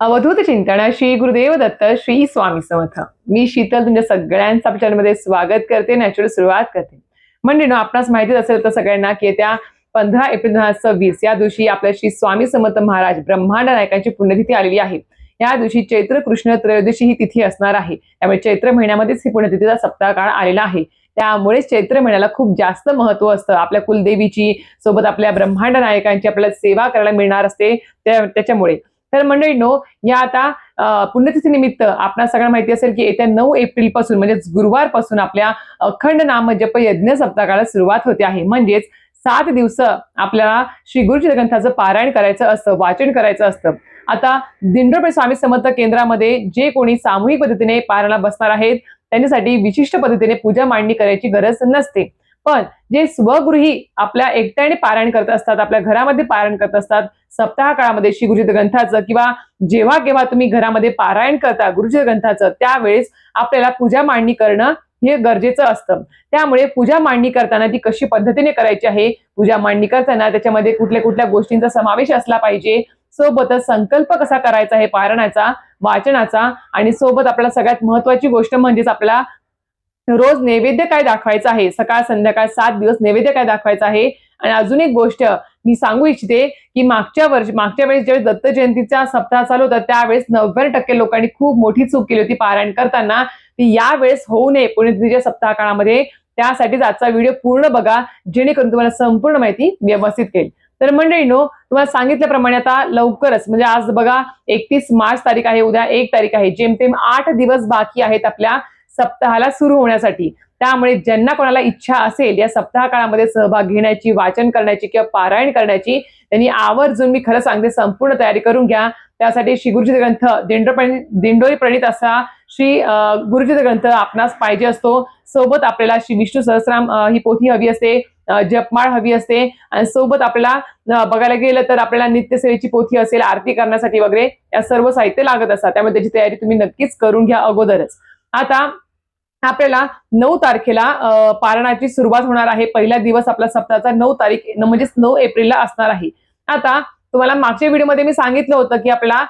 अवधूत चिंतन श्री गुरुदेव दत्त श्री स्वामी समर्थ. मी शीतल तुमच्या सगळ्यांचं आपल्या चॅनलमध्ये स्वागत करते. नॅचरल सुरुवात करते. म्हणजे आपणास माहितीच असेल तर सगळ्यांना की येत्या 15 एप्रिल 2026 या दिवशी आपल्या श्री स्वामी समर्थ महाराज ब्रह्मांड नायकांची पुण्यतिथी आलेली आहे. या दिवशी चैत्र कृष्ण त्रयोदशी ही तिथी असणार आहे. त्यामुळे चैत्र महिन्यामध्येच ही पुण्यतिथीचा सप्ताह काळ आलेला आहे. त्यामुळे चैत्र महिन्याला खूप जास्त महत्व असतं. आपल्या कुलदेवीची सोबत आपल्या ब्रह्मांड नायकांची आपल्याला सेवा करायला मिळणार असते त्याच्यामुळे. तर मंडळींनो, या आता पुण्यतिथी निमित्त आपल्याला सगळ्यांना माहिती असेल की येत्या 9 एप्रिल पासून म्हणजेच गुरुवारपासून आपल्या अखंड नाम जप यज्ञ सप्ताहाला सुरुवात होते आहे. म्हणजेच 7 दिवस आपल्याला श्री गुरुचरित्र ग्रंथाचं पारायण करायचं असतं, वाचन करायचं असतं. आता दिंडोरी स्वामी समर्थ केंद्रामध्ये जे कोणी सामूहिक पद्धतीने पारायणाला बसणार आहेत त्यांच्यासाठी विशिष्ट पद्धतीने पूजा मांडणी करायची गरज नसते. पण जे स्वगृही आपल्या एकट्याने पारायण करत असतात, आपल्या घरामध्ये पारायण करत असतात, सप्ताह काळामध्ये श्री गुरुचरित्र ग्रंथाचं किंवा जेव्हा केव्हा तुम्ही घरामध्ये पारायण करता गुरुचरित्र ग्रंथाचं त्यावेळेस आपल्याला पूजा मांडणी करणं हे गरजेचं असतं. त्यामुळे पूजा मांडणी करताना ती कशी पद्धतीने करायची आहे, पूजा मांडणी करताना त्याच्यामध्ये कुठल्या कुठल्या गोष्टींचा समावेश असला पाहिजे, सोबतच संकल्प कसा करायचा आहे पारायणाचा, वाचनाचा, आणि सोबत आपल्याला सगळ्यात महत्वाची गोष्ट म्हणजेच आपल्याला रोज नैवेद्य काय दाखवायचं आहे, सकाळ संध्याकाळ 7 दिवस नैवेद्य काय दाखवायचं आहे. आणि अजून एक गोष्ट मी सांगू इच्छिते की मागच्या वेळेस ज्यावेळेस दत्त जयंतीचा सप्ताह चालू होता त्यावेळेस 90% लोकांनी खूप मोठी चूक केली होती पारायण करताना. ती यावेळेस होऊ नये पुण्यतिथीच्या सप्ताह काळामध्ये. त्यासाठीच आजचा व्हिडिओ पूर्ण बघा जेणेकरून तुम्हाला संपूर्ण माहिती व्यवस्थित कळेल. तर मंडळींनो, तुम्हाला सांगितल्याप्रमाणे आता लवकरच म्हणजे आज बघा 31 मार्च तारीख आहे, उद्या 1 तारीख आहे, जेमतेम 8 दिवस बाकी आहेत आपल्या सप्ताहाला सुरू होण्यासाठी. त्यामुळे ज्यांना कोणाला इच्छा असेल या सप्ताह काळामध्ये सहभाग घेण्याची, वाचन करण्याची किंवा पारायण करण्याची, त्यांनी आवर्जून मी खरं सांगते संपूर्ण तयारी करून घ्या. त्यासाठी श्री गुरुचरित्र ग्रंथ दिंडोरी प्रणीत असा श्री गुरुचरित्र ग्रंथ आपणास पाहिजे असतो. सोबत आपल्याला श्री विष्णू सहस्रनाम ही पोथी हवी असते, जपमाळ हवी असते, आणि सोबत आपल्याला बघायला गेलं तर आपल्याला नित्यसेवेची पोथी असेल, आरती करण्यासाठी वगैरे या सर्व साहित्य लागत असतात. त्यामुळे त्याची तयारी तुम्ही नक्कीच करून घ्या अगोदरच. आता आपल्याला 9 तारखेला पारायणाची सुरुवात होणार आहे. पहिला दिवस आपला सप्ताहाचा 9 तारीख म्हणजेच 9 एप्रिलला असणार आहे. आता तुम्हाला मागच्या व्हिडिओमध्ये मी सांगितलं होतं की आपला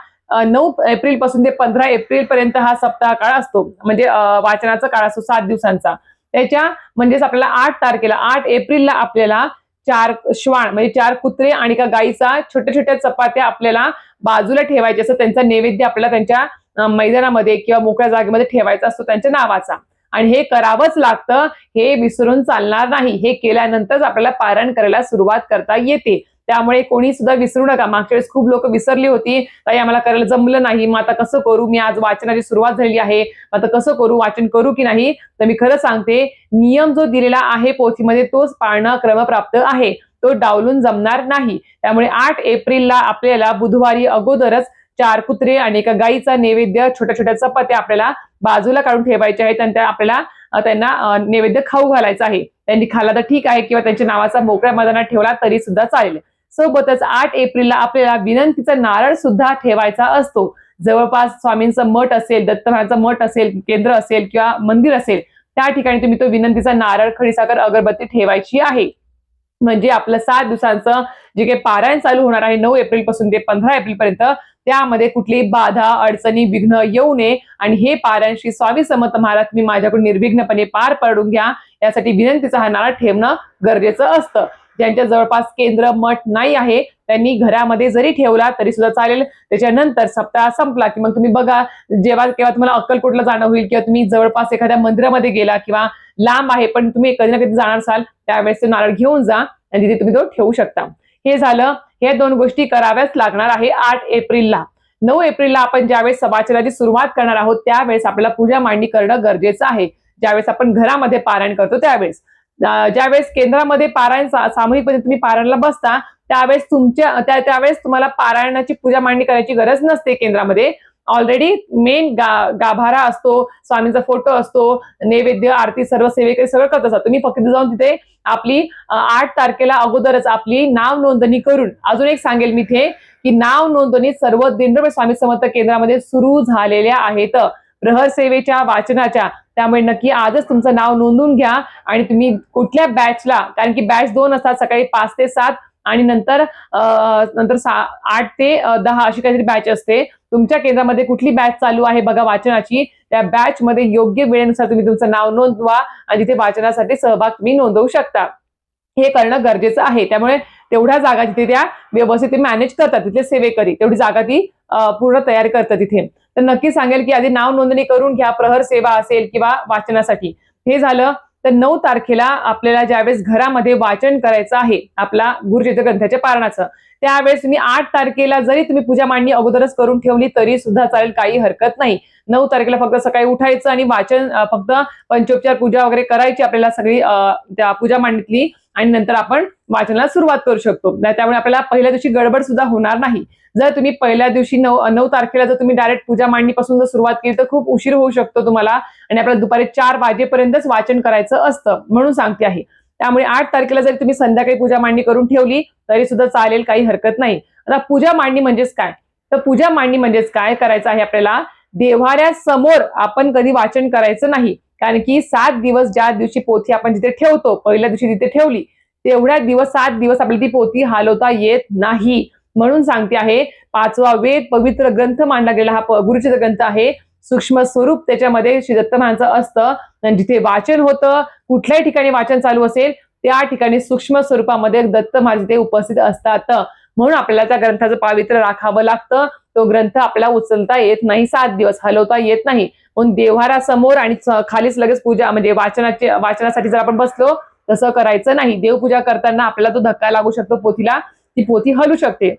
9 एप्रिल पासून ते 15 एप्रिल पर्यंत हा सप्ताह काळ असतो, म्हणजे वाचनाचा काळ असतो 7 दिवसांचा. त्याच्या म्हणजेच आपल्याला 8 तारखेला 8 एप्रिलला आपल्याला 4 श्वान म्हणजे 4 कुत्रे आणि एका गाईचा छोट्या छोट्या चपात्या आपल्याला बाजूला ठेवायच्या असं त्यांचा नैवेद्य आपल्याला त्यांच्या मैदानामध्ये किंवा मोकळ्या जागेमध्ये ठेवायचा असतो त्यांच्या नावाचा. आणि हे करावंच लागतं, हे विसरून चालणार नाही. हे केल्यानंतरच आपल्याला पारायण करायला सुरुवात करता येते. त्यामुळे कोणी सुद्धा विसरू नका. मागच्या वेळेस खूप लोक विसरली होती, ताई आम्हाला करायला जमलं नाही, मग आता कसं करू, मी आज वाचनाची सुरुवात झालेली आहे, आता कसं करू, वाचन करू की नाही. तर मी खरं सांगते, नियम जो दिलेला आहे पोथीमध्ये तोच पाळणं क्रमप्राप्त आहे, तो डावलून जमणार नाही. त्यामुळे 8 एप्रिलला आपल्याला बुधवारी अगोदरच 4 कुत्रे आणि एका गाईचा नैवेद्य, छोट्या छोट्या चपात्या आपल्याला बाजूला काढून ठेवायचे आहेत आणि आपल्याला त्यांना नैवेद्य खाऊ घालायचा आहे. त्यांनी खाल्ला तर ठीक आहे किंवा त्यांच्या नावाचा मोकळ्या मैदानात ठेवला तरी सुद्धा चालेल. सोबतच 8 एप्रिलला आपल्याला विनंतीचा नारळ सुद्धा ठेवायचा असतो. जवळपास स्वामींचं मठ असेल, दत्त महाराजांचं मठ असेल, केंद्र असेल किंवा मंदिर असेल त्या ठिकाणी तुम्ही तो विनंतीचा नारळ, खडीसाखर, अगरबत्ती ठेवायची आहे. म्हणजे आपलं 7 दिवसांचं जे काही पारायण चालू होणार आहे 9 एप्रिल पासून ते 15 एप्रिल पर्यंत, त्यामध्ये कुठलीही बाधा, अडचणी, विघ्न येऊ नये आणि हे पारायण श्री स्वामी समर्थ महाराज तुम्ही माझ्याकडून निर्विघ्नपणे पार पडून घ्या, यासाठी विनंतीचा हा नारळ ठेवणं गरजेचं असतं. ज्यांच्या जवळपास केंद्र, मठ नाही आहे त्यांनी घरामध्ये जरी ठेवला तरी सुद्धा चालेल. त्याच्यानंतर सप्ताह संपला की मग तुम्ही बघा, जेव्हा केव्हा तुम्हाला अक्कलकोटला जाणं होईल किंवा तुम्ही जवळपास एखाद्या मंदिरामध्ये गेला किंवा लांब आहे पण तुम्ही कधी ना कधी जाणार असाल, त्यावेळेस ते नारळ घेऊन जा आणि तिथे तुम्ही तो ठेवू शकता. हे झालं. हे 2 गोष्टी कराव्याच लागणार आहे 8 एप्रिलला. 9 एप्रिलला आपण ज्यावेळेस वाचनाची सुरुवात करणार आहोत त्यावेळेस आपल्याला पूजा मांडणी करणं गरजेचं आहे. ज्यावेळेस आपण घरामध्ये पारायण करतो त्यावेळेस. ज्यावेळेस केंद्रामध्ये पारायण सामूहिकपणे तुम्ही पारायणाला बसता त्यावेळेस त्यावेळेस तुम्हाला पारायणाची पूजा मांडणी करायची गरज नसते. केंद्रामध्ये ऑलरेडी मेन गाभारा असतो, स्वामींचा फोटो असतो, नैवेद्य, आरती, सर्व सेवेकरी सगळं करत असतात. तुम्ही फक्त जाऊन तिथे आपली 8 तारखेला अगोदरच आपली नाव नोंदणी करून, अजून एक सांगेल मी इथे की नाव नोंदणी सर्व दिंडोरी स्वामी समर्थ केंद्रामध्ये सुरू झालेल्या आहेत प्रहर सेवेच्या, वाचनाच्या. त्यामुळे नक्की आजच तुमचं नाव नोंदवून घ्या आणि तुम्ही कुठल्या बॅचला, कारण की बॅच 2 असतात, सकाळी 5 ते 7 आणि नंतर 8 ते 10 अशी काहीतरी बॅच असते. तुमच्या केंद्रामध्ये कुठली बॅच चालू आहे बघा वाचनाची, त्या बॅच मध्ये योग्य वेळेनुसार तुम्ही तुमचं नाव नोंदवा आणि तिथे वाचनासाठी सहभाग तुम्ही नोंदवू शकता. हे करणं गरजेचं आहे. त्यामुळे तेवढ्या जागा तिथे त्या व्यवस्थित मॅनेज करतात, तिथले सेवेकरी तेवढी जागा ती पूर्ण तयार करतात तिथे. तर नक्की सांगेल की आधी नाव नोंदणी करून घ्या, प्रहर सेवा असेल किंवा वाचनासाठी. हे झालं. तर 9 तारखेला आपल्याला ज्यावेळेस घरामध्ये वाचन करायचं आहे आपला गुरुचरित्र ग्रंथाच्या पारणाचं, त्यावेळेस तुम्ही 8 तारखेला जरी तुम्ही पूजा मांडणी अगोदरच करून ठेवली तरी सुद्धा चालेल, काही हरकत नाही. 9 तारखेला फक्त सकाळी उठायचं आणि वाचन फक्त पंचोपचार पूजा वगैरे करायची आपल्याला सगळी त्या पूजा मांडणीतली, आणि नंतर आपण वाचनाला सुरुवात करू शकतो. त्यामुळे आपल्याला पहिल्या दिवशी गडबड सुद्धा होणार नाही. जर तुम्ही पहिल्या दिवशी 9 तारखेला जर तुम्ही डायरेक्ट पूजा मांडणीपासून जर सुरुवात केली तर खूप उशीर होऊ शकतो तुम्हाला, आणि आपल्याला दुपारी 4 वाजेपर्यंतच वाचन करायचं असतं, म्हणून सांगते आहे. त्यामुळे 8 तारखेला जर तुम्ही संध्याकाळी पूजा मांडणी करून ठेवली तरी सुद्धा चालेल, काही हरकत नाही. आता पूजा मांडणी म्हणजेच काय, तर पूजा मांडणी म्हणजेच काय करायचं आहे आपल्याला, देव्हाऱ्यासमोर आपण कधी वाचन करायचं नाही. कारण की 7 दिवस ज्या दिवशी पोथी आपण जिथे ठेवतो, पहिल्या दिवशी तिथे ठेवली तेवढ्या दिवस 7 दिवस आपल्याला ती पोथी हलवता येत नाही. म्हणून सांगते आहे, 5वा वेद पवित्र ग्रंथ मांडला गेला हा गुरुचरित्र ग्रंथ आहे. सूक्ष्म स्वरूप त्याच्यामध्ये श्री दत्त महाराजांचं असतं, आणि जिथे वाचन होतं, कुठल्याही ठिकाणी वाचन चालू असेल त्या ठिकाणी सूक्ष्म स्वरूपामध्ये दत्त महाराज ते उपस्थित असतात. म्हणून आपल्याला त्या ग्रंथाचं पावित्र्य राखावं लागतं. तो ग्रंथ आपल्याला उचलता येत नाही, 7 दिवस हलवता येत नाही. म्हणून देव्हारासमोर आणि खालीच लगेच पूजा म्हणजे वाचनासाठी जर आपण बसलो तसं करायचं नाही. देवपूजा करताना आपल्याला तो धक्का लागू शकतो पोथीला, ती पोथी हलू शकते.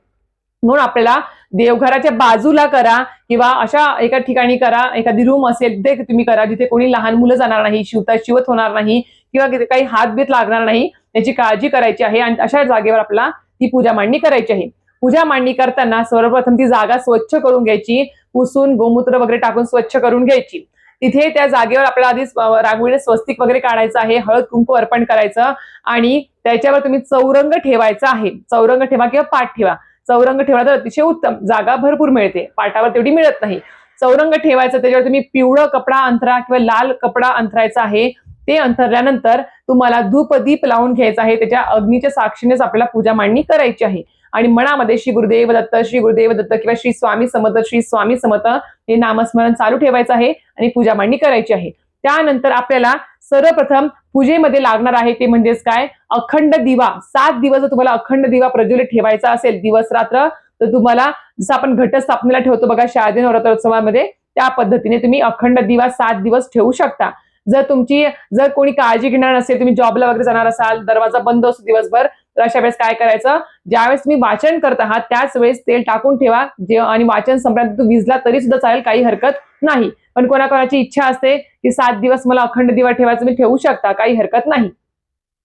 म्हणून आपल्याला देवघराच्या बाजूला करा किंवा अशा एका ठिकाणी करा, एखादी रूम असेल ते तुम्ही करा जिथे कोणी लहान मुलं जाणार नाही, शिवत होणार नाही किंवा काही हातबीत लागणार नाही, याची काळजी करायची आहे. आणि अशा जागेवर आपल्याला ती पूजा मांडणी करायची आहे. पूजा मांडणी करताना सर्वप्रथम ती जागा स्वच्छ करून घ्यायची, पुसून गोमूत्र वगैरे टाकून स्वच्छ करून घ्यायची. तिथे त्या जागेवर आपल्याला आधीच रांगोळीने स्वस्तिक वगैरे काढायचं आहे, हळद कुंकू अर्पण करायचं, आणि त्याच्यावर तुम्ही चौरंग ठेवायचा आहे. चौरंग ठेवा किंवा पाठ ठेवा. चौरंग ठेवला तर अतिशय उत्तम, जागा भरपूर मिळते, पाटावर तेवढी मिळत नाही. चौरंग ठेवायचं, त्याच्यावर तुम्ही पिवळं कपडा अंथरा किंवा लाल कपडा अंथरायचा आहे. ते अंथरल्यानंतर तुम्हाला धूपदीप लावून घ्यायचा आहे. त्याच्या अग्नीच्या साक्षीनेच आपल्याला पूजा मांडणी करायची आहे. आणि मनामध्ये श्री गुरुदेव दत्त, श्री गुरुदेव दत्त किंवा श्री स्वामी समर्थ, श्री स्वामी समर्थ हे नामस्मरण चालू ठेवायचं आहे आणि पूजा मांडणी करायची आहे. त्यानंतर आपल्याला सर्वप्रथम पूजेमध्ये लागणार आहे ते म्हणजेच काय, अखंड दिवा. 7 दिवस जर तुम्हाला अखंड दिवा प्रज्वलित ठेवायचा असेल दिवस रात्र, तर तुम्हाला जसं आपण घटस्थापनेला ठेवतो बघा शारदीय नवरात्रोत्सवामध्ये, त्या पद्धतीने तुम्ही अखंड दिवा 7 दिवस ठेवू शकता. जर कोणी काळजी घेणार नसेल, तुम्ही जॉबला वगैरे जाणार असाल, दरवाजा बंद असतो दिवसभर, तर अशा वेळेस काय करायचं, ज्यावेळेस तुम्ही वाचन करत आहात त्याच वेळेस तेल टाकून ठेवा, आणि वाचन संपल्यानंतर विजला तरी सुद्धा चालेल, काही हरकत नाही. पण कोणाकोणाची इच्छा असते की 7 दिवस मला अखंड दिवा ठेवायचं, मी ठेवू शकता, काही हरकत नाही.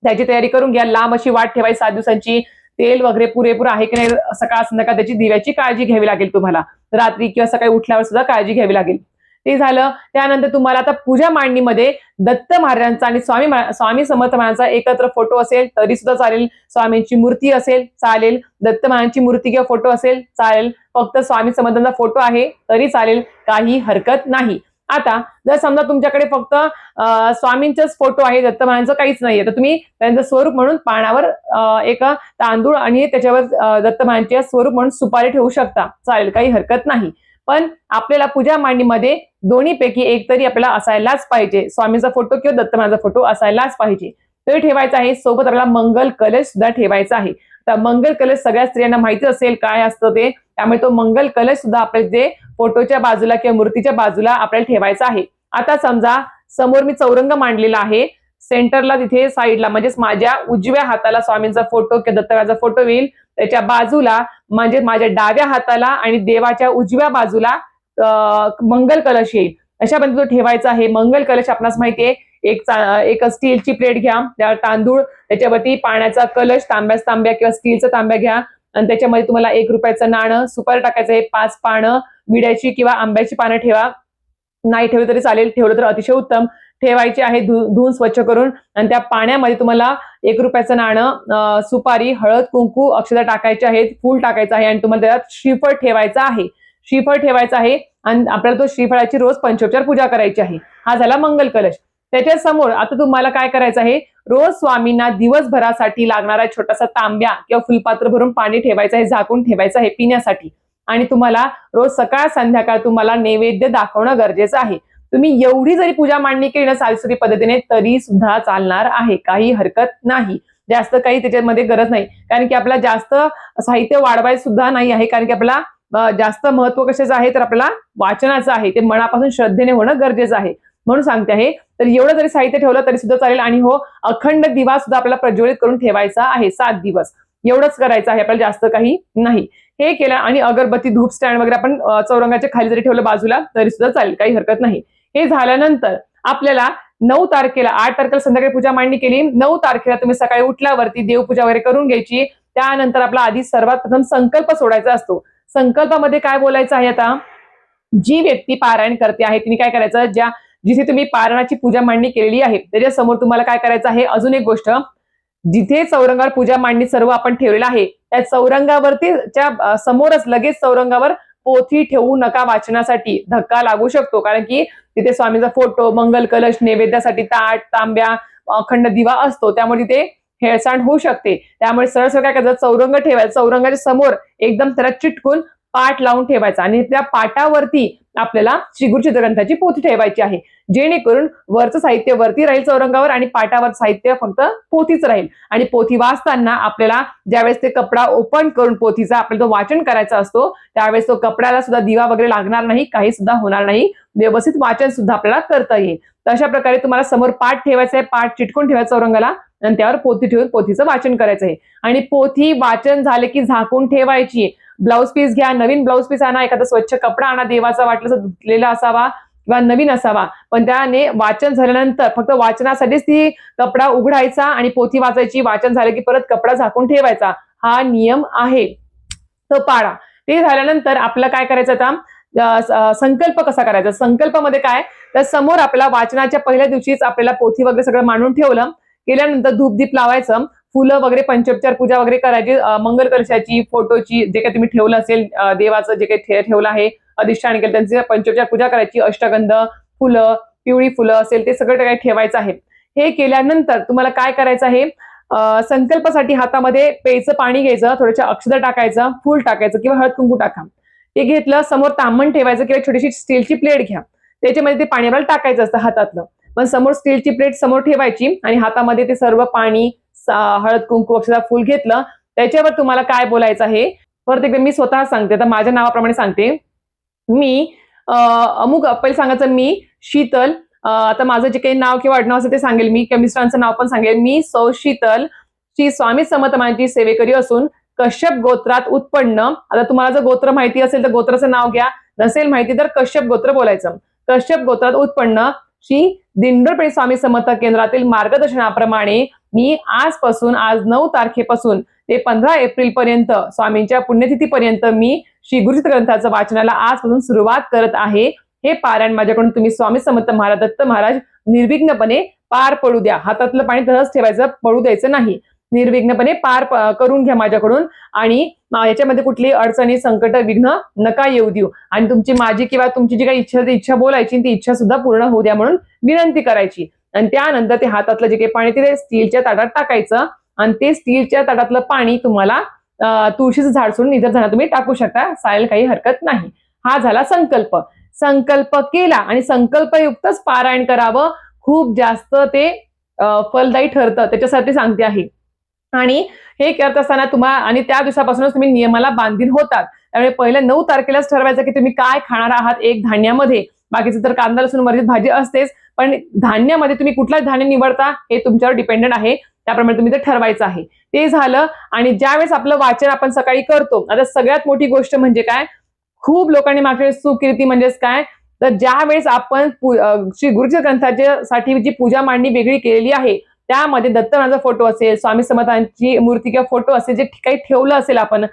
त्याची तयारी करून घ्या. लांब अशी वाट ठेवायची 7 दिवसांची. तेल वगैरे पुरेपूर आहे की नाही, सकाळ संध्याकाळ त्याची दिव्याची काळजी घ्यावी लागेल तुम्हाला. रात्री किंवा सकाळी उठल्यावर सुद्धा काळजी घ्यावी लागेल. ते झालं. त्यानंतर तुम्हाला आता पूजा मांडणीमध्ये दत्त महाराजांचा आणि स्वामी समर्थ महाराजांचा एकत्र फोटो असेल तरी सुद्धा चालेल, स्वामींची मूर्ती असेल चालेल, दत्त महाराजांची मूर्ती किंवा फोटो असेल चालेल, फक्त स्वामी समर्थांचा फोटो आहे तरी चालेल, काही हरकत नाही. आता जर समजा तुमच्याकडे फक्त स्वामींचाच फोटो आहे, दत्त महाराजांचं काहीच नाहीये, तर तुम्ही त्यांचं स्वरूप म्हणून पानावर एक तांदूळ आणि त्याच्यावर दत्त महाराजांचे स्वरूप म्हणून सुपारी ठेवू शकता, चालेल, काही हरकत नाही. पण आपल्याला पूजा मांडणीमध्ये दोन्हीपैकी एक तरी आपल्याला असायलाच पाहिजे, स्वामींचा फोटो किंवा दत्त महाराजांचा फोटो असायलाच पाहिजे, तरी ठेवायचा आहे. सोबत आपल्याला मंगल कलश सुद्धा ठेवायचा आहे. तर मंगल कलश सगळ्या स्त्रियांना माहिती असेल काय असतं ते, त्यामुळे तो मंगल कलश सुद्धा आपल्या जे फोटोच्या बाजूला किंवा मूर्तीच्या बाजूला आपल्याला ठेवायचा आहे. आता समजा समोर मी चौरंग मांडलेला आहे, सेंटरला तिथे साईडला म्हणजेच माझ्या उजव्या हाताला स्वामींचा फोटो किंवा दत्तराजाचा फोटो येईल, त्याच्या बाजूला म्हणजे माझ्या डाव्या हाताला आणि देवाच्या उजव्या बाजूला मंगल कलश येईल. अशा पद्धतीने ठेवायचा आहे. मंगल कलश आपणास माहितीये, एक स्टीलची प्लेट घ्या, त्या तांदूळ, त्याच्यावरती पाण्याचा कलश, तांब्या किंवा स्टीलचा तांब्या घ्या, आणि त्याच्यामध्ये तुम्हाला 1 रुपयाचं नाणं, सुपारी टाकायचं आहे, 5 पानं, विड्याची किंवा आंब्याची पानं ठेवा, नाही ठेवलं तरी चालेल, ठेवलं तर अतिशय उत्तम. ठेवायचे आहे धुवून स्वच्छ करून, आणि त्या पाण्यामध्ये तुम्हाला 1 रुपयाचं नाणं, सुपारी, हळद कुंकू, अक्षता टाकायचे आहेत, फूल टाकायचं आहे, आणि तुम्हाला त्यात श्रीफळ ठेवायचं आहे. श्रीफळ ठेवायचं आहे आणि आपल्याला तो श्रीफळाची रोज पंचोपचार पूजा करायची आहे. हा झाला मंगल कलश. त्याच्या समोर आता तुम्हाला काय करायचं आहे, रोज स्वामींना दिवसभरासाठी लागणारा छोटासा तांब्या किंवा फुलपात्र भरून पाणी ठेवायचं आहे, झाकून ठेवायचं आहे पिण्यासाठी. आणि तुम्हाला रोज सकाळ संध्याकाळ तुम्हाला नैवेद्य दाखवणं गरजेचं आहे. तुम्ही एवढी जरी पूजा मांडणी केली ना साधीसुधी पद्धतीने तरी सुद्धा चालणार आहे, काही हरकत नाही. जास्त काही त्याच्यामध्ये गरज नाही, कारण की आपल्याला जास्त साहित्य वाढवायचं सुद्धा नाही आहे, कारण की आपल्याला जास्त महत्व कशाचं आहे तर आपल्याला वाचनाचं आहे, ते मनापासून श्रद्धेने होणं गरजेचं आहे. म्हणून सांगते आहे, तर एवढं जरी साहित्य ठेवलं तरी सुद्धा चालेल. आणि हो, अखंड दिवा सुद्धा आपल्याला प्रज्वलित करून ठेवायचा आहे 7 दिवस. एवढंच करायचं आहे, आपल्याला जास्त काही नाही. हे केलं आणि अगरबत्ती धूप स्टँड वगैरे आपण चौरंगाच्या खाली जरी ठेवलं बाजूला तरी सुद्धा चालेल, काही हरकत नाही. हे झाल्यानंतर आपल्याला 9 तारखेला 8 तारखेला संध्याकाळी पूजा मांडणी केली. 9 तारखेला तुम्ही सकाळी उठल्यावरती देवपूजा वगैरे करून घ्यायची. त्यानंतर आपला आधी सर्वात प्रथम संकल्प सोडायचा असतो. संकल्पामध्ये काय बोलायचं आहे आता, जी व्यक्ती पारायण करते आहे तिने काय करायचं, जिथे तुम्ही पारायणाची पूजा मांडणी केलेली आहे त्याच्या समोर तुम्हाला काय करायचं आहे, अजून एक गोष्ट, जिथे चौरंगावर पूजा मांडणी सर्व आपण ठेवलेलं आहे त्या चौरंगावरती समोरच लगेच चौरंगावर पोथी ठेवू नका, वाचनासाठी धक्का लागू शकतो. कारण की तिथे स्वामीचा फोटो, मंगल कलश, नैवेद्यासाठी ताट, तांब्या, अखंड दिवा असतो, त्यामुळे तिथे हेळसांड होऊ शकते. त्यामुळे सरळ सरळ काय करायचं, चौरंग ठेवायचं, चौरंगाच्या समोर एकदम त्याला चिटकून पाठ लावून ठेवायचा आणि त्या पाटावरती आपल्याला श्री गुरुचरित्र ग्रंथाची पोथी ठेवायची आहे, जेणेकरून वरचं साहित्य वरती राहील चौरंगावर आणि पाटावर साहित्य फक्त पोथीच राहील. आणि पोथी वाचताना आपल्याला ज्यावेळेस ते कपडा ओपन करून पोथीचा आपल्याला तो वाचन करायचा असतो त्यावेळेस तो कपड्याला सुद्धा दिवा वगैरे लागणार नाही, काही सुद्धा होणार नाही, व्यवस्थित वाचन सुद्धा आपल्याला करता येईल. तर अशा प्रकारे तुम्हाला समोर पाठ ठेवायचा आहे, पाठ चिटकून ठेवायचा चौरंगाला आणि त्यावर पोथी ठेवून पोथीचं वाचन करायचं आहे. आणि पोथी वाचन झाले की झाकून ठेवायची. ब्लाउज पीस घ्या, नवीन ब्लाउज पीस आणा, एखादा स्वच्छ कपडा आणा, देवाचा वाटलं धुतलेला असावा किंवा नवीन असावा, पण त्याने वाचन झाल्यानंतर फक्त वाचनासाठीच ती कपडा उघडायचा आणि पोथी वाचायची. वाचन झालं की परत कपडा झाकून ठेवायचा, हा नियम आहे, तो पाळा. ते झाल्यानंतर आपलं काय करायचं आता, संकल्प कसा करायचा. संकल्पामध्ये काय, तर समोर आपल्याला वाचनाच्या पहिल्या दिवशीच आपल्याला पोथी वगैरे सगळं मांडून ठेवलं, केल्यानंतर धूपदीप लावायचं, फुलं वगैरे पंचोपचार पूजा वगैरे करायची, मंगल कलशाची, फोटोची, जे काही तुम्ही ठेवलं असेल देवाचं जे काही ठेवलं आहे अधिष्ठान केलं त्यांची पंचोपचार पूजा करायची, अष्टगंध, फुलं, पिवळी फुलं असेल ते सगळं काही ठेवायचं आहे. हे केल्यानंतर तुम्हाला काय करायचं आहे, संकल्पासाठी हातामध्ये प्यायचं पाणी घ्यायचं, थोडंसं अक्षता टाकायचं, फूल टाकायचं किंवा हळद कुंकू टाका. ते घेतलं, समोर तांबण ठेवायचं किंवा छोटीशी स्टीलची प्लेट घ्या, त्याच्यामध्ये ते पाणी आपल्याला टाकायचं असतं हातातलं. पण समोर स्टीलची प्लेट समोर ठेवायची आणि हातामध्ये ते सर्व पाणी, हळद कुंकू, अक्षता, फूल घेतलं, त्याच्यावर तुम्हाला काय बोलायचं आहे. परत एकदा मी स्वतः सांगते, तर माझ्या नावाप्रमाणे सांगते. मी अमुक, पहिले सांगायचं मी शीतल, आता माझं जे काही नाव किंवा आडनाव असेल ते सांगेल मी, किंवा मिस्टरांचं नाव पण सांगेल. मी सौ शीतल श्री स्वामी समर्थ महाराजांची सेवेकरी असून कश्यप गोत्रात उत्पन्न. आता तुम्हाला जर गोत्र माहिती असेल तर गोत्राचं नाव घ्या, नसेल माहिती तर कश्यप गोत्र बोलायचं. कश्यप गोत्रात उत्पन्न श्री दिंडोरपेठ स्वामी समर्थ केंद्रातील मार्गदर्शनाप्रमाणे मी आजपासून, आज 9 तारखेपासून ते 15 एप्रिल पर्यंत स्वामींच्या पुण्यतिथीपर्यंत मी श्री गुरुचरित्र ग्रंथाचं वाचनाला आजपासून सुरुवात करत आहे. हे पारायण माझ्याकडून तुम्ही स्वामी समर्थ महाराज, दत्त महाराज निर्विघ्नपणे पार पडू द्या. हातातलं पाणी तसंच ठेवायचं, पडू द्यायचं नाही, निर्विघ्नपणे पार करून घ्या माझ्याकडून. आणि याच्यामध्ये कुठली अडचणी, संकट, विघ्न नका येऊ देऊ. आणि तुमची, माझी किंवा तुमची जी काही इच्छा, ती इच्छा बोलायची, ती इच्छा सुद्धा पूर्ण होऊ द्या म्हणून विनंती करायची. आणि त्यानंतर ते हातातलं जे काही पाणी ते स्टीलच्या ताटात टाकायचं आणि ते स्टीलच्या ताटातलं पाणी तुम्हाला तुळशीचं झाड सोडून इतर झाडा तुम्ही टाकू शकता, चालेल, काही हरकत नाही. हा झाला संकल्प. संकल्प केला आणि संकल्पयुक्तच पारायण करावं, खूप जास्त ते फलदायी ठरतं, त्याच्यासाठी सांगते आहे. आणि हे करत असताना तुम्हाला, आणि त्या दिवसापासूनच तुम्ही नियमाला बांधील होतात. त्यामुळे पहिल्या 9 तारखेलाच ठरवायचं की तुम्ही काय खाणार आहात. एक धान्यामध्ये, बाकीचं तर कांदा लसूण वर्जित भाजी असतेच, पण धान्यामध्ये तुम्ही कुठला धान्य निवडता हे तुमच्यावर डिपेंडेंट आहे, त्याप्रमाणे तुम्ही ते ठरवायचं आहे. ते झालं. आणि ज्यावेळेस आपलं वाचन आपण सकाळी करतो, आता सगळ्यात मोठी गोष्ट म्हणजे काय, खूप लोकांनी मागच्या वेळेस चूक केली ती म्हणजेच काय, तर ज्या वेळेस आपण श्री गुरुचरित्र ग्रंथासाठी जी पूजा मांडणी वेगळी केलेली आहे त्यामध्ये दत्त महाराजांचा फोटो असेल, स्वामी समर्थांची मूर्ती किंवा फोटो असेल, जे काही ठेवलं असेल आपण,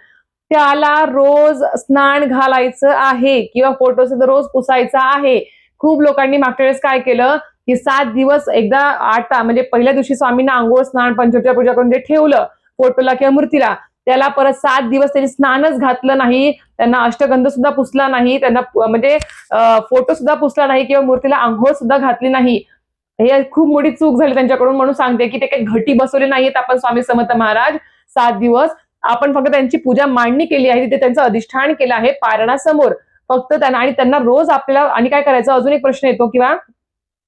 त्याला रोज स्नान घालायचं आहे किंवा फोटो सुद्धा रोज पुसायचा आहे. खूप लोकांनी मागच्या वेळेस काय केलं की 7 दिवस एकदा 8 म्हणजे पहिल्या दिवशी स्वामींना आंघोळ, स्नान, पंचोपचार पूजा करून जे ठेवलं फोटोला किंवा मूर्तीला, त्याला परत 7 दिवस त्यांनी स्नानच घातलं नाही, त्यांना अष्टगंध सुद्धा पुसला नाही, त्यांना म्हणजे फोटो सुद्धा पुसला नाही किंवा मूर्तीला आंघोळ सुद्धा घातली नाही. हे खूप मोठी चूक झाली त्यांच्याकडून, म्हणून सांगते की ते काही घटी बसवले नाहीयेत आपण स्वामी समर्थ महाराज. 7 दिवस आपण फक्त त्यांची पूजा मांडणी केली आहे, तिथे त्यांचं अधिष्ठान केलं आहे पारणासमोर फक्त त्यांना. आणि त्यांना रोज आपल्याला आणि काय करायचं, अजून एक प्रश्न येतो किंवा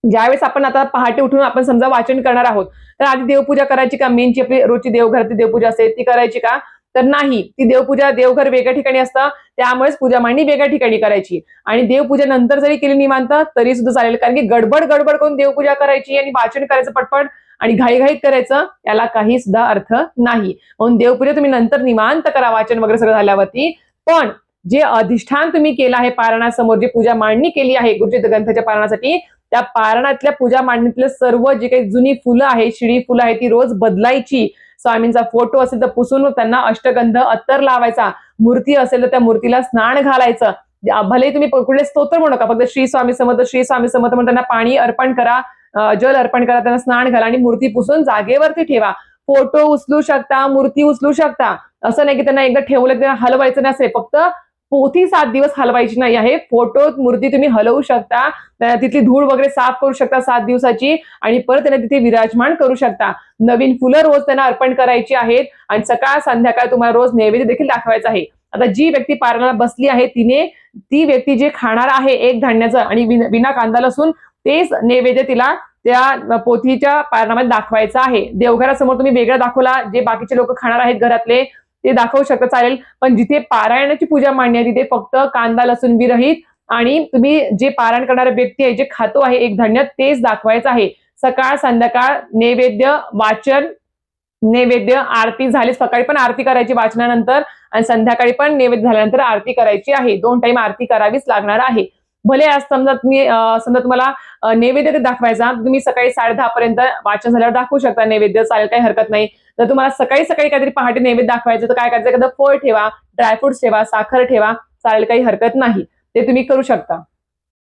ज्यावेळेस आपण आता पहाटे उठून आपण समजा वाचन करणार आहोत, तर आधी देवपूजा करायची का? मेनची आपली रोजची देवघरातली देवपूजा असते ती करायची का? तर नाही. ती देवपूजा देवघर वेगळ्या ठिकाणी असतं, त्यामुळेच पूजा मांडणी वेगळ्या ठिकाणी करायची. आणि देवपूजा नंतर जरी केली निवांत तरी सुद्धा चालेल, कारण की गडबड गडबड करून देवपूजा करायची आणि वाचन करायचं पटपट आणि घाईघाईत करायचं, याला काही सुद्धा अर्थ नाही. म्हणून देवपूजा तुम्ही नंतर निवांत करा वाचन वगैरे सगळं झाल्यावरती. पण जे अधिष्ठान तुम्ही केलं आहे पारणासमोर, जी पूजा मांडणी केली आहे गुरुचरित्र ग्रंथाच्या पारणासाठी, त्या पारणातल्या पूजा मांडणीतलं सर्व जे काही जुनी फुलं आहेत, शिडी फुलं आहेत, ती रोज बदलायची. स्वामींचा फोटो असेल तर पुसून त्यांना अष्टगंध अत्तर लावायचा. मूर्ती असेल तर त्या मूर्तीला स्नान घालायचं. भले तुम्ही कुठले स्तोत्र म्हणू नका, फक्त श्री स्वामी समर्थ श्री स्वामी समर्थ म्हणून त्यांना पाणी अर्पण करा, जल अर्पण करा, त्यांना स्नान घाला आणि मूर्ती पुसून जागेवरती ठेवा. फोटो उचलू शकता, मूर्ती उचलू शकता, असं नाही की त्यांना एकदा ठेवलं त्यांना हलवायचं नसेल. फक्त पोथी 7 दिवस हलवायची नाही आहे. फोटो मूर्ती तुम्ही हलवू शकता, तिथली धूळ वगैरे साफ करू शकता 7 दिवसाची आणि परत त्यांना तिथे विराजमान करू शकता. नवीन फुलं रोज त्यांना अर्पण करायची आहेत आणि सकाळ संध्याकाळ तुम्हाला रोज नैवेद्य देखील दाखवायचा आहे. आता जी व्यक्ती पारणाला बसली आहे ती व्यक्ती जे खाणार आहे एक धान्याचं आणि विना कांदा लसूण, तेच नैवेद्य तिला त्या पोथीच्या पारणामध्ये दाखवायचं आहे. देवघरासमोर तुम्ही वेगळा दाखवला, जे बाकीचे लोक खाणार आहेत घरातले ते दाखवू शकता चालेल, पण जिथे पारायणाची पूजा मांडणी आहे तिथे फक्त कांदा लसूण विरहित आणि तुम्ही जे पारायण करणारा व्यक्ती आहे, जे खातो आहे एक धान्य, तेच दाखवायचं आहे. सकाळ संध्याकाळ नैवेद्य वाचन, नैवेद्य आरती झाली, सकाळी पण आरती करायची वाचनानंतर आणि संध्याकाळी पण नैवेद्य झाल्यानंतर आरती करायची आहे. 2 टाइम आरती करावीच लागणार आहे. भले आज समजा तुम्हाला नैवेद्य दाखवायचा, तुम्ही सकाळी 10:30 पर्यंत वाचन झाल्यावर दाखवू शकता नैवेद्य, चालेल, काही हरकत नाही. जर तुम्हाला सकाळी सकाळी काहीतरी पहाटे नैवेद्य दाखवायचं तर काय करायचं, एखादं फळ ठेवा, ड्रायफ्रुट्स ठेवा, साखर ठेवा, चालेल, काही हरकत नाही, ते तुम्ही करू शकता.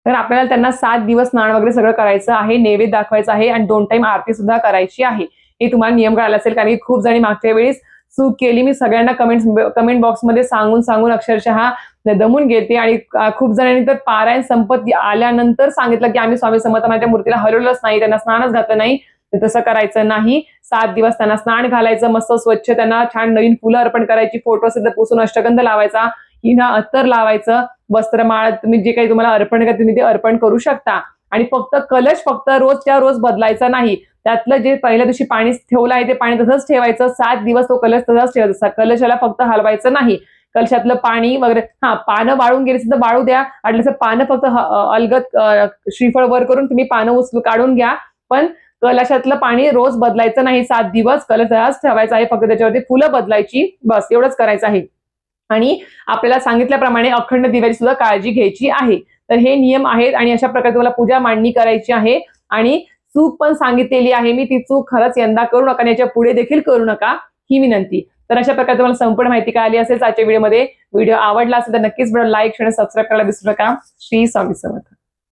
तर आपल्याला त्यांना 7 दिवस स्नान वगैरे सगळं करायचं आहे, नैवेद्य दाखवायचं आहे आणि 2 टाइम आरती सुद्धा करायची आहे. हे तुम्हाला नियम कळाला असेल, कारण की खूप जणी मागच्या वेळेस चूक केली. मी सगळ्यांना कमेंट बॉक्समध्ये सांगून अक्षरशः दमून गेलते आणि खूप जणांनी तर पारायण संपत आल्यानंतर सांगितलं की आम्ही स्वामी समर्थांच्या मूर्तीला हलवलंच नाही, त्यांना स्नानच घातलं नाही. तसं करायचं नाही. 7 दिवस त्यांना स्नान घालायचं, मस्त स्वच्छ त्यांना छान नवीन फुलं अर्पण करायची, फोटो असेल तर पुसून अष्टगंध लावायचा, हिना अत्तर लावायचं, वस्त्रमाळ तुम्ही जे काही तुम्हाला अर्पण करायचं तुम्ही ते अर्पण करू शकता. आणि फक्त कलश फक्त रोजच्या रोज बदलायचा नाही. त्यातलं जे पहिल्या दिवशी पाणी ठेवलं आहे ते पाणी तसंच ठेवायचं. 7 दिवस तो कलश तसाच ठेवायचा. कलशाला फक्त हलवायचं नाही. कलशातलं पाणी वगैरे पानं वाळून गेली तर वाळू द्या, वाटलं पानं फक्त अलगद श्रीफळ वर करून तुम्ही पानं काढून घ्या, पण कलशातलं पाणी रोज बदलायचं नाही. 7 दिवस कलश तसाच ठेवायचा आहे, फक्त त्याच्यावरती फुलं बदलायची, बस एवढंच करायचं आहे. आणि आपल्याला सांगितल्याप्रमाणे अखंड दिव्याची सुद्धा काळजी घ्यायची आहे. तर हे नियम आहेत आणि अशा प्रकारे तुम्हाला पूजा मांडणी करायची आहे. आणि चूक पण सांगितलेली आहे मी, ती चूक खरंच यंदा करू नका आणि याच्या पुढे देखील करू नका, ही विनंती. तर अशा प्रकारे तुम्हाला संपूर्ण माहिती कळाली असेल आजच्या व्हिडिओमध्ये. व्हिडिओ आवडला असेल तर नक्कीच लाईक, शेअर, सबस्क्राईब करायला विसरू नका. श्री स्वामी समर्थ.